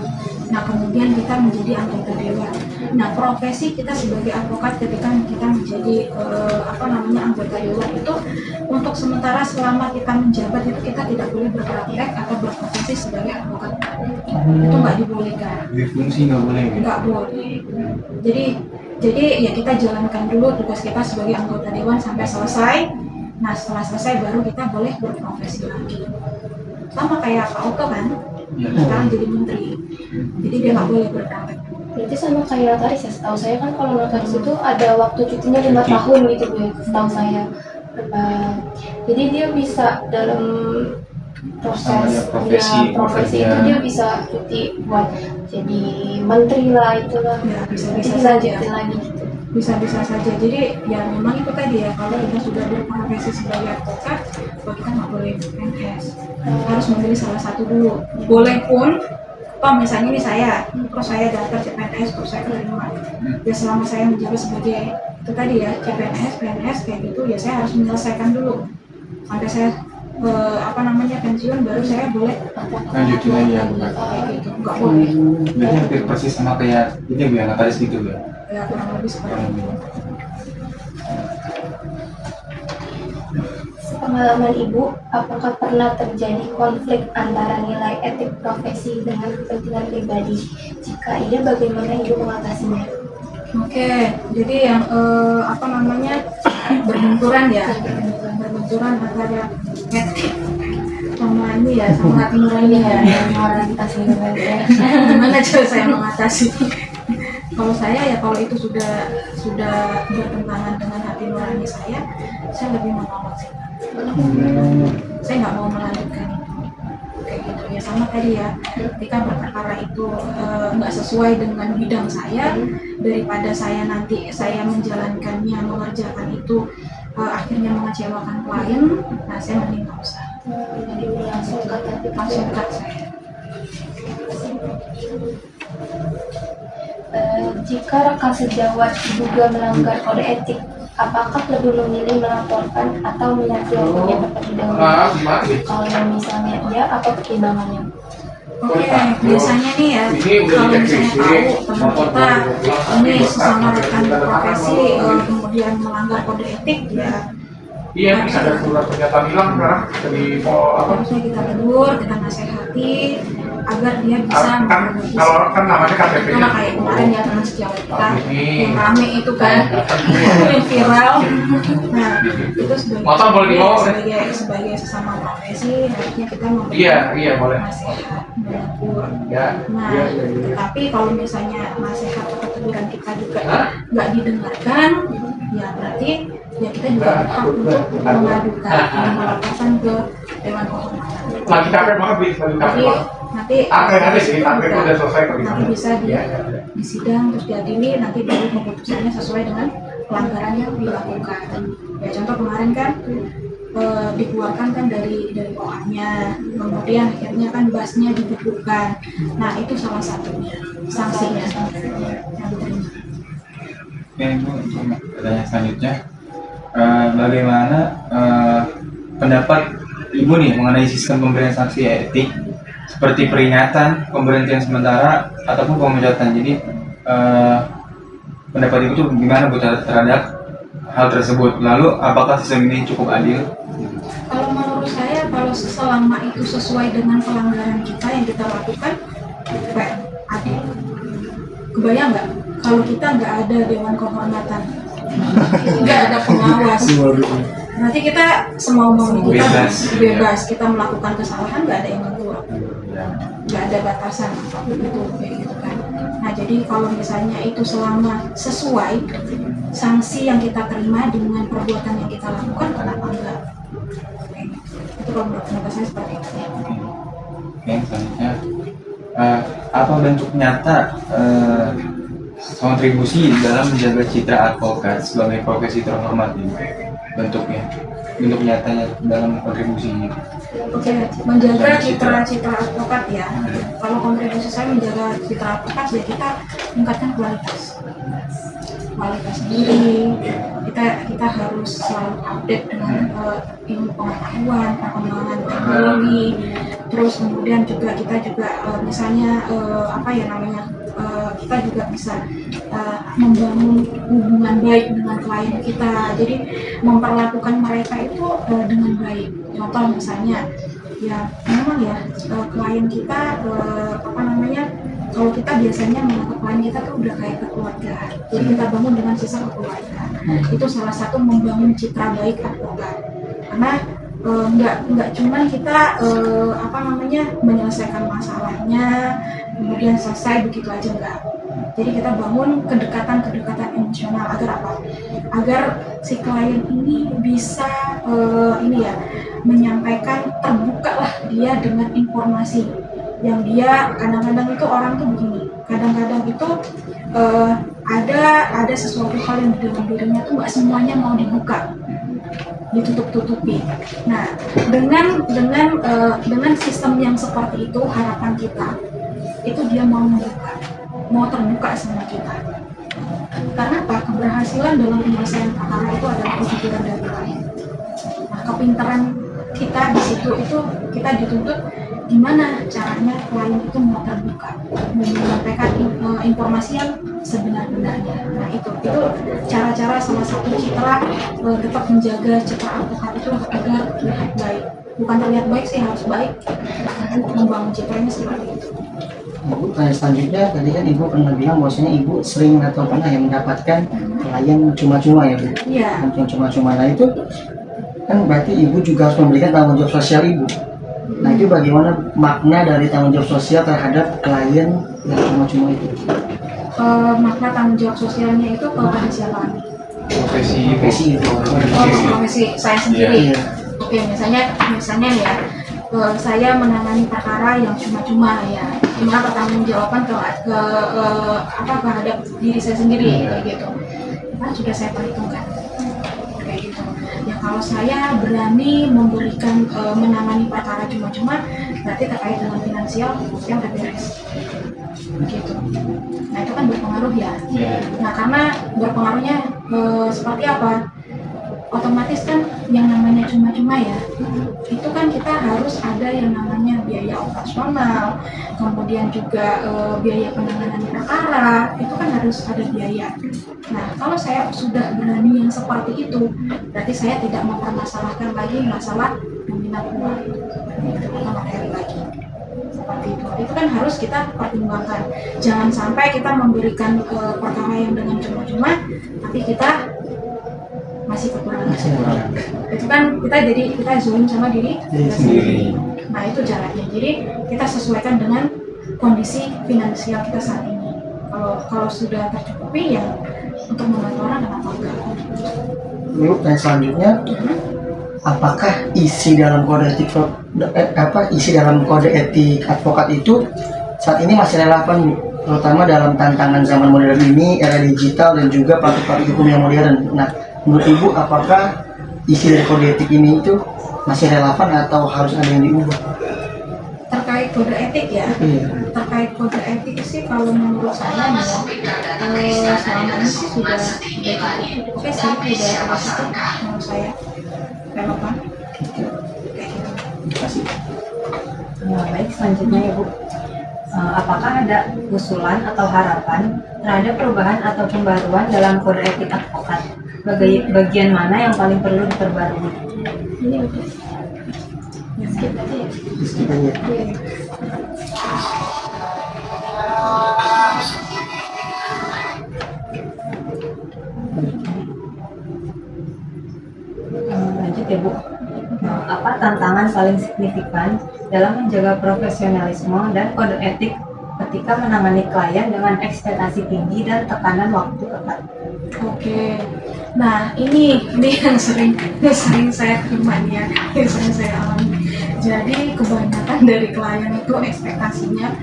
nah kemudian kita menjadi anggota dewan. Nah, profesi kita sebagai advokat ketika kita menjadi anggota dewan itu untuk sementara selama kita menjabat itu kita tidak boleh berpraktek atau berprofesi sebagai advokat. Itu nggak dibolehkan. Fungsi nggak boleh. Nggak boleh. Jadi ya kita jalankan dulu tugas kita sebagai anggota dewan sampai selesai. Nah, setelah selesai baru kita boleh berprofesi lagi. Sama kayak Pak Oto kan, sekarang jadi menteri. Jadi dia nggak boleh berpraktek. Berarti sama kayak notaris ya, setahu saya kan kalau notaris itu ada waktu cutinya 5 tahun gitu Bu, setahu saya. Jadi dia bisa dalam proses profesi itu dia bisa cuti buat jadi menteri lah, itulah Ya, bisa dilanjutin lagi gitu. Bisa saja. Jadi ya memang itu tadi ya, kalau kita sudah berprofesi sebagai advokat, kita nggak boleh PNS. Harus memilih salah satu dulu. Boleh pun, misalnya ini terus saya daftar CPNS, terus saya terima. Ya selama saya menjabat sebagai itu tadi ya CPNS, PNS kayak gitu, ya saya harus menyelesaikan dulu sampai saya pensiun, baru saya boleh lanjutin lagi ya, bukan? Gitu. Nggak boleh. Berarti hampir persis sama kayak ini Bu, yang notaris gitu ya. Ya kurang lebih seperti itu. Sepengalaman Ibu, apakah pernah terjadi konflik antara nilai etik profesi dengan kepentingan pribadi? Jika iya, bagaimana Ibu mengatasinya? Oke, jadi yang berbenturan ya, berbenturan antara sama ini ya, sama hati nurani ya, yang moralitas lingkungan ya. gimana cara saya mengatasi? Kalau saya ya, kalau itu sudah bertentangan dengan hati nurani saya lebih menolak sih. Saya nggak mau melanjutkan itu kayak gitu ya. Sama tadi ya, ketika perkara itu nggak sesuai dengan bidang saya, daripada saya nanti menjalankannya, mengerjakan itu akhirnya mengecewakan klien, nah saya mending nggak usah. Jadi langsung Langsung cut saya. Jika rekan sejawat diduga melanggar kode etik, apakah lebih memilih melaporkan atau menyerahkan laporannya ke pendahulu? Kalau misalnya iya, apa pertimbangannya? Oke, biasanya nih ya, kalau misalnya tahu teman kita ini sesama rekan profesi kemudian melanggar kode etik, ya Iya, bisa ada surat pernyataan hilang sekarang dari harusnya kita tegur, kita nasihati agar dia bisa kan kalau kan namanya KTP itu lah kayak kemarin ya teman sejawat kita yang rame itu kan yang viral. Nah itu Motor boleh dibawa, sebagai sesama profesi harusnya kita memberikan iya boleh. nasihat, menegur. Ya, Nah, iya. tapi kalau misalnya nasihat atau teguran kita juga nggak didengarkan, ya berarti ya kita juga berhak untuk mengadukan dan melaporkan ke Dewan Kehormatan. Lagi capek banget, lagi capek Jadi banget. nanti Nanti sih, nanti udah selesai kali. nanti bisa Iya. di sidang terus diadili, nanti baru keputusannya sesuai dengan pelanggaran yang dilakukan. Ya contoh kemarin kan dikeluarkan kan dari OA-nya, kemudian akhirnya kan basnya dibekukan. Nah itu salah satunya sanksinya yang diterima. Oke, Ibu, untuk pertanyaan selanjutnya, bagaimana pendapat Ibu nih mengenai sistem pemberian sanksi etik seperti peringatan, pemberhentian sementara, ataupun pemecatan? Jadi pendapat Ibu tuh gimana Bu terhadap hal tersebut? Lalu apakah sistem ini cukup adil? Kalau menurut saya, kalau selama itu sesuai dengan pelanggaran kita yang kita lakukan, fair, adil. Kebayang nggak kalau kita nggak ada Dewan Kehormatan, nggak ada pengawas, berarti kita semau kita bebas, kita melakukan kesalahan, nggak ada yang menegur, nggak ada batasan itu kayak gitu kan. Nah jadi kalau misalnya itu selama sesuai sanksi yang kita terima dengan perbuatan yang kita lakukan, kenapa enggak? Itu kalau menurut saya seperti itu. Oke, selanjutnya, apa bentuk nyata kontribusi dalam menjaga citra advokat sebagai profesi terhormat ini? Bentuk nyatanya dalam kontribusinya. Oke, menjaga citra advokat ya. Kalau kontribusi saya menjaga citra advokat ya kita meningkatkan kualitas diri. Kita harus selalu update dengan ilmu pengetahuan, perkembangan teknologi. Terus kemudian juga kita misalnya kita juga bisa membangun hubungan baik dengan klien kita. Jadi memperlakukan mereka itu dengan baik. Contoh misalnya, ya memang ya klien kita kalau kita biasanya menganggap klien kita tuh udah kayak keluarga. Jadi kita bangun dengan sistem keluarga. Itu salah satu membangun citra baik advokat. Karena nggak cuma kita menyelesaikan masalahnya kemudian selesai begitu aja, enggak. Jadi kita bangun kedekatan emosional agar apa? Agar si klien ini bisa menyampaikan, terbuka lah dia dengan informasi yang dia kadang-kadang itu orang tuh begini. Kadang-kadang itu ada sesuatu hal yang di dalam dirinya tuh nggak semuanya mau dibuka, ditutup-tutupi. Nah, dengan sistem yang seperti itu, harapan kita itu dia mau membuka, mau terbuka sama kita. Karena apa? Keberhasilan dalam penyelesaian perkara itu adalah kejujuran dari klien. Nah, kepintaran kita di situ itu kita dituntut gimana caranya klien itu mau terbuka, mau menyampaikan informasi yang sebenar-benarnya. Nah itu cara-cara salah satu citra tetap menjaga citra advokat itu agar terlihat baik. Bukan terlihat baik sih, harus baik. Membangun citranya seperti itu. Ibu, selanjutnya tadi kan Ibu pernah bilang bahwasanya Ibu sering atau pernah yang mendapatkan klien cuma-cuma ya Bu? Iya. Yang cuma-cuma, nah itu kan berarti Ibu juga harus memberikan tanggung jawab sosial Ibu. Nah itu bagaimana makna dari tanggung jawab sosial terhadap klien yang cuma-cuma itu? Makna tanggung jawab sosialnya itu kepada siapa? Profesi itu. Profesi saya sendiri. Iya. Oke, misalnya ya, saya menangani perkara yang cuma-cuma ya, cuma pertanggungjawaban terhadap diri saya sendiri kayak gitu. Kan sudah saya perhitungkan kayak gitu. Ya kalau saya berani memberikan menangani perkara cuma-cuma, berarti terkait dengan finansial yang udah beres. Gitu. Nah itu kan berpengaruh ya. Nah karena berpengaruhnya seperti apa? Otomatis kan yang namanya cuma-cuma ya, itu kan kita harus ada yang namanya biaya operasional, kemudian juga biaya penanganan perkara, itu kan harus ada biaya. Nah kalau saya sudah berani yang seperti itu, berarti saya tidak mempermasalahkan lagi masalah nominal uang atau materi lagi. Seperti itu kan harus kita pertimbangkan. Jangan sampai kita memberikan perkara yang dengan cuma-cuma, tapi kita masih kekurangan. Itu kan kita zoom sama diri kita sendiri. Nah itu jaraknya. Jadi kita sesuaikan dengan kondisi finansial kita saat ini. Kalau sudah tercukupi ya untuk membantu orang kenapa enggak? Lalu yang selanjutnya, apakah isi dalam kode etik advokat itu saat ini masih relevan, terutama dalam tantangan zaman modern ini, era digital dan juga praktik-praktik hukum yang modern? Nah, menurut Ibu, apakah isi dari kode etik ini itu masih relevan atau harus ada yang diubah? Terkait kode etik ya, terkait kode etik sih kalau menurut saya selama ini sih sudah cukup oke sih, sudah cukup menurut saya relevan. Terima kasih. Baik, selanjutnya Ibu. Apakah ada usulan atau harapan terhadap perubahan atau pembaruan dalam kode etik advokat? Bagian mana yang paling perlu diperbarui? Ini udah. Skip aja ya. Skip aja. Lanjut ya Bu. Apa tantangan paling signifikan dalam menjaga profesionalisme dan kode etik ketika menangani klien dengan ekspektasi tinggi dan tekanan waktu ketat? Oke, nah ini yang sering saya terima ya, yang sering saya alami. Jadi kebanyakan dari klien itu ekspektasinya,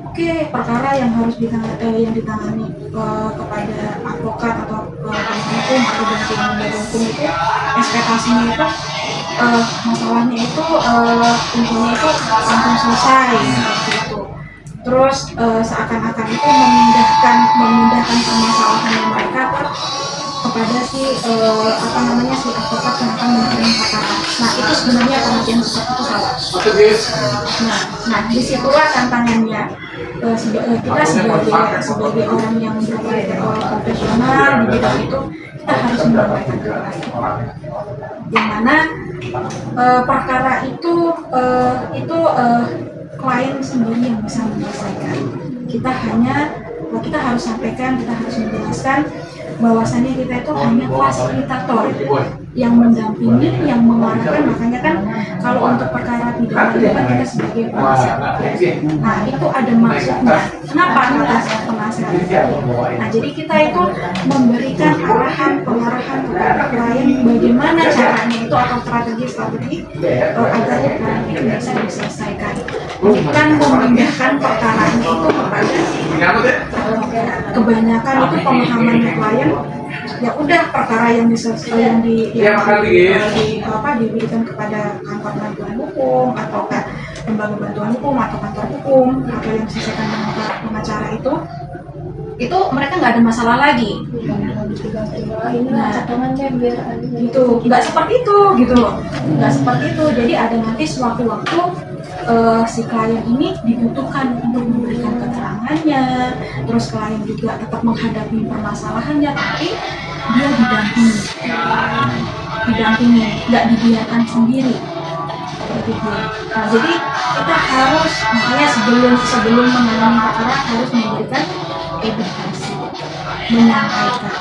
oke, perkara yang harus ditangani kepada advokat atau hukum atau bantuan lembaga hukum itu, ekspektasinya itu masalahnya itu intinya itu langsung selesai seperti itu. Terus seakan-akan itu memindahkan permasalahannya mereka kepada si advokat yang akan menangani perkara. Nah itu sebenarnya pengertian seperti itu salah. Nah disitulah tantangannya. Kita sebagai orang yang profesional di bidang itu, kita harus menyampaikan ke klien. Yang mana perkara itu klien sendiri yang bisa menyelesaikan. Kita harus sampaikan, kita harus menjelaskan bahwasannya kita itu hanya fasilitator yang mendampingi, yang mengarahkan. Makanya kan kalau untuk perkara pidana itu kan kita sebagai penasihat. Nah itu ada maksudnya. Kenapa penasihat? Nah jadi kita itu memberikan pengarahan kepada klien bagaimana caranya itu atau strategi agar perkara itu bisa diselesaikan. Bukan memindahkan perkaranya itu kepada kebanyakan itu pemahamannya klien. Ya udah perkara yang diberikan kepada kantor bantuan hukum atau lembaga bantuan hukum atau kantor hukum atau yang diselesaikan dengan pengacara itu mereka nggak ada masalah lagi. Inilah cadangannya biar Gitu, nggak seperti itu gitu loh, nggak seperti itu. Jadi ada nanti sewaktu-waktu si klien ini dibutuhkan untuk memberikan keterangannya, terus klien juga tetap menghadapi permasalahannya, tapi dia didampingi, nggak dibiarkan sendiri. Seperti itu. Nah, jadi kita harus makanya sebelum menangani perkara harus memberikan edukasi, menyampaikan.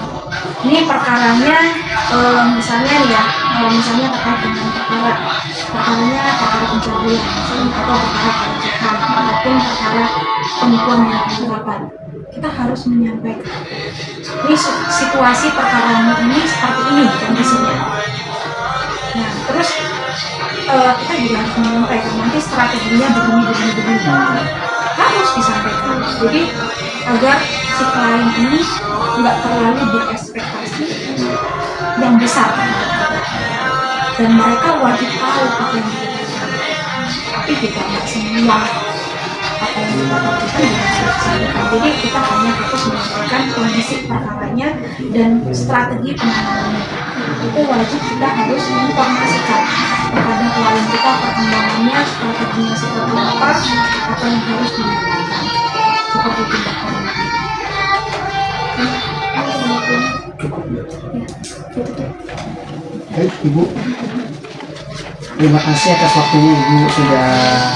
Ini perkaranya misalnya nih ya, misalnya terkait dengan perkaranya perkara pencabulan, misalnya atau perkara pelecehan ataupun perkara penipuan dengan penggelapan. Kita harus menyampaikan ini situasi perkara ini seperti ini kondisinya. Nah, terus kita juga harus menyampaikan nanti strateginya begini. Harus disampaikan. Jadi agar si klien ini nggak terlalu berekspektasi yang besar dan mereka wajib tahu apa yang kita lakukan. Tapi kita nggak semua apa yang kita lakukan juga harus disampaikan. Jadi kita hanya fokus menyampaikan kondisi perkaranya dan strategi penanganannya. Itu wajib kita harus menginformasikan kepada klien kita perkembangannya, strateginya seperti apa yang harus dilakukan seperti tindak pidana. Baik, Ibu. Terima kasih atas waktunya Ibu sudah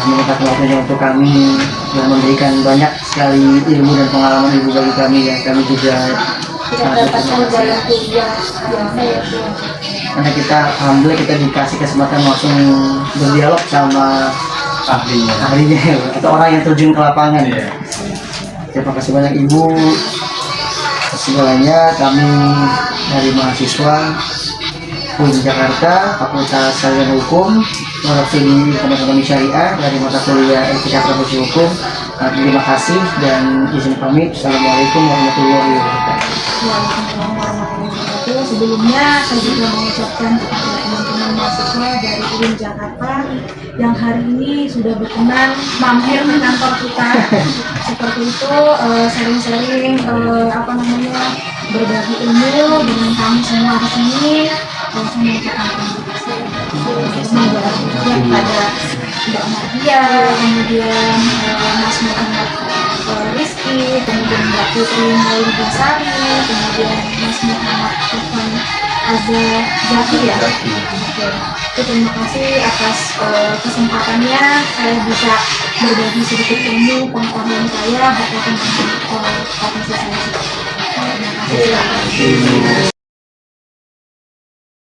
menyempatkan waktunya untuk kami dan memberikan banyak sekali ilmu dan pengalaman Ibu bagi kami yang kami juga Tidak dapatkan dalam kuliah biasa ya Bu. karena kita alhamdulillah kita dikasih kesempatan langsung berdialog sama ahlinya. ahlinya ya, Bu, atau orang yang terjun ke lapangan. Iya. Terima kasih banyak Ibu. Segalanya kami dari mahasiswa UIN Jakarta, Fakultas Sarjana Hukum, Studi Hukum Ekonomi Syariah dari mata kuliah Etika Profesi Hukum. Terima kasih dan izin pamit. Assalamualaikum warahmatullahi wabarakatuh. Waalaikumsalam warahmatullahi wabarakatuh. Sebelumnya saya juga mengucapkan kepada teman-teman mahasiswa dari UIN Jakarta yang hari ini sudah berkenan mampir ke kantor kita seperti itu, sharing-sharing berbagi ilmu dengan kami semua di sini. Saya mengucapkan terima kasih. Semoga kepada Mbak Mardia, kemudian Mas Muhammad Rizky, kemudian Mbak Putri Mauli Basari, kemudian Mas Muhammad Irfan Azza Zaki ya. Oke, terima kasih atas kesempatannya saya bisa berbagi sedikit ilmu pengetahuan saya berkaitan dengan profesi saya. Terima kasih.